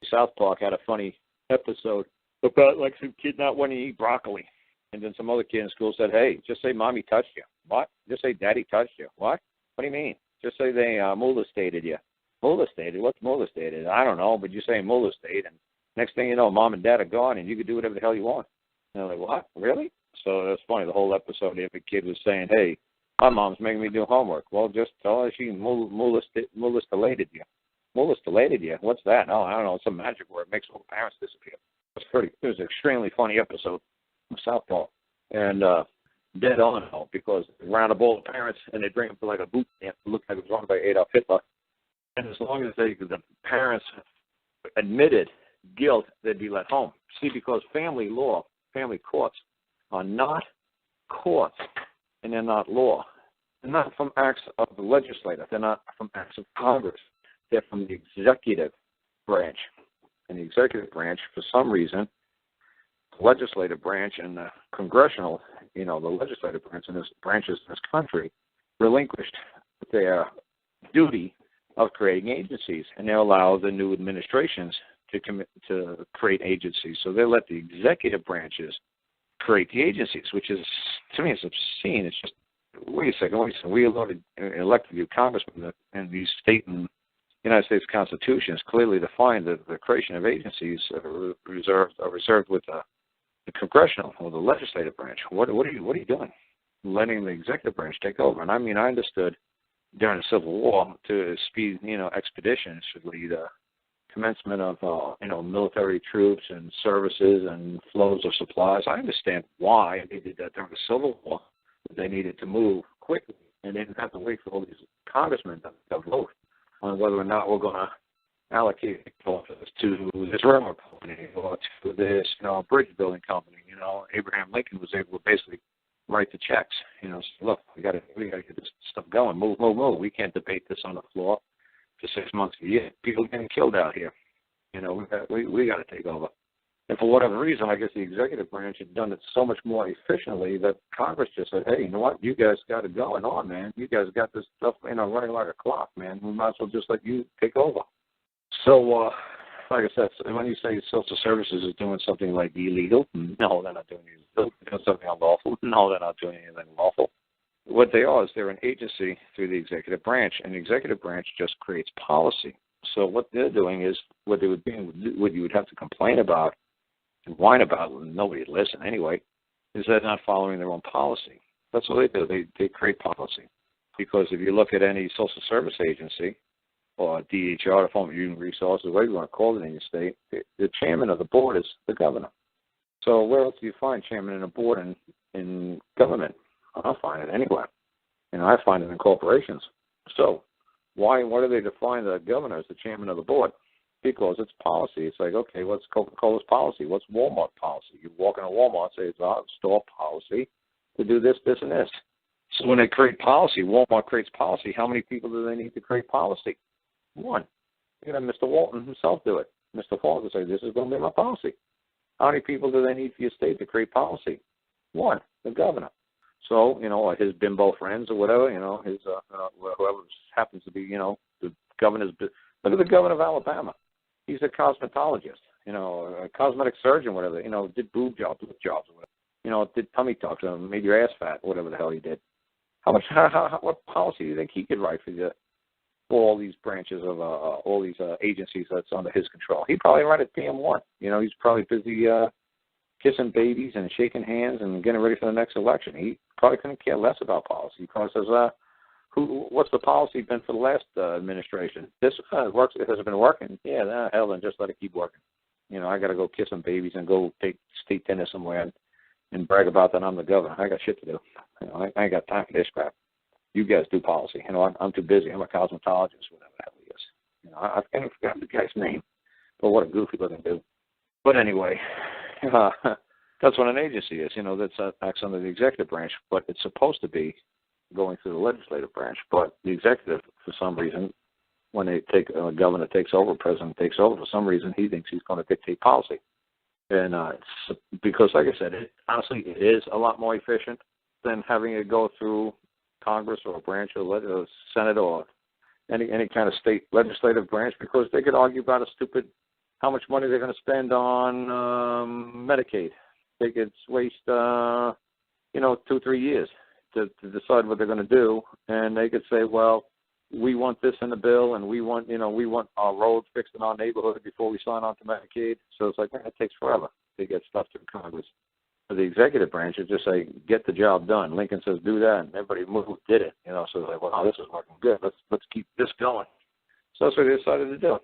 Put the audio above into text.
South Park had a funny episode about like some kid not wanting to eat broccoli. And then some other kid in school said, hey, just say mommy touched you. What? Just say daddy touched you. What? What do you mean? Just say they molestated you. Molestated? What's molestated? I don't know, but you say molestate, and next thing you know, mom and dad are gone, and you can do whatever the hell you want. And they're like, what? Really? So that's funny. The whole episode, every kid was saying, hey, my mom's making me do homework. Well, just tell her she molested you. Molested you? What's that? No, I don't know. It's a magic word. It makes all the parents disappear. It was an extremely funny episode of South Park. And dead on, though, because they round up all the parents, and they bring them to like a boot camp. It looked like it was run by Adolf Hitler. And as long as the parents admitted guilt, they'd be let home. See, because family law, family courts are not courts, and they're not law. They're not from acts of the legislature. They're not from acts of Congress. They're from the executive branch. And the executive branch, for some reason, the legislative branch and the congressional, the legislative branches in this country relinquished their duty of creating agencies, and they allow the new administrations to create agencies. So they let the executive branches create the agencies, which is, to me, it's obscene. It's just, wait a second. We elected you congressmen, and these state and United States constitutions clearly define that the creation of agencies are reserved with the congressional or the legislative branch. What are you doing? Letting the executive branch take over. And I mean, I understood during the Civil War to speed, expeditiously the commencement of, military troops and services and flows of supplies. I understand why they did that during the Civil War. They needed to move quickly, and they didn't have to wait for all these congressmen to vote on whether or not we're going to allocate office to this railroad company or to this, bridge building company. Abraham Lincoln was able to basically write the checks. Say, look, we got to get this stuff going. Move. We can't debate this on the floor for 6 months a year. People getting killed out here. We got to take over. And for whatever reason, I guess the executive branch had done it so much more efficiently that Congress just said, hey, you know what? You guys got it going on, man. You guys got this stuff, running like a clock, man. We might as well just let you take over. So, like I said, when you say social services is doing something like illegal, no, they're not doing anything illegal. They're doing something unlawful. No, they're not doing anything lawful. What they are is they're an agency through the executive branch, and the executive branch just creates policy. So what they're doing is what you would have to complain about and whine about, and nobody would listen anyway, is they're not following their own policy. That's what they do. They create policy. Because if you look at any social service agency, or DHR, Department of Human Resources, whatever you want to call it in your state, the chairman of the board is the governor. So where else do you find chairman of a board in government? I don't find it anywhere. I find it in corporations. So why do they define the governor as the chairman of the board? Because it's policy. It's like, okay, what's Coca-Cola's policy? What's Walmart policy? You walk into Walmart and say it's our store policy to do this, this, and this. So when they create policy, Walmart creates policy. How many people do they need to create policy? One. You got Mr. Walton himself do it. Mr. Walton say, this is going to be my policy. How many people do they need for your state to create policy? One, the governor. So, his bimbo friends or whatever, his whoever happens to be, the governor's. Look at the governor of Alabama. He's a cosmetologist, a cosmetic surgeon, whatever. Did boob jobs, lip jobs, or whatever. Did tummy tucks, made your ass fat, whatever the hell he did. What policy do you think he could write for all these branches of all these agencies that's under his control? He'd probably write a PM1. He's probably busy kissing babies and shaking hands and getting ready for the next election. He probably couldn't care less about policy. He probably says, what's the policy been for the last administration? This works. Has it been working? Yeah, hell, then just let it keep working. I got to go kiss some babies and go take state tennis somewhere and brag about that I'm the governor. I got shit to do. I ain't got time for this crap. You guys do policy. I'm too busy. I'm a cosmetologist, whatever the hell he is. I kind of forgot the guy's name. But what a goofy looking dude. But anyway, that's what an agency is. That acts under the executive branch, but it's supposed to be going through the legislative branch. But the executive, for some reason, when a governor takes over, president takes over, for some reason he thinks he's going to dictate policy. And it's because, like I said, honestly, it is a lot more efficient than having it go through Congress or a branch or Senate or any kind of state legislative branch, because they could argue about a stupid how much money they're going to spend on Medicaid. They could waste, 2-3 years to decide what they're going to do, and they could say, well, we want this in the bill, and we want our roads fixed in our neighborhood before we sign on to Medicaid. So it's like, man, it takes forever to get stuff to Congress. For the executive branch, is just say, get the job done. Lincoln says, do that, and everybody did it. So it's like, well, this is working good. Let's keep this going. So that's what they decided to do.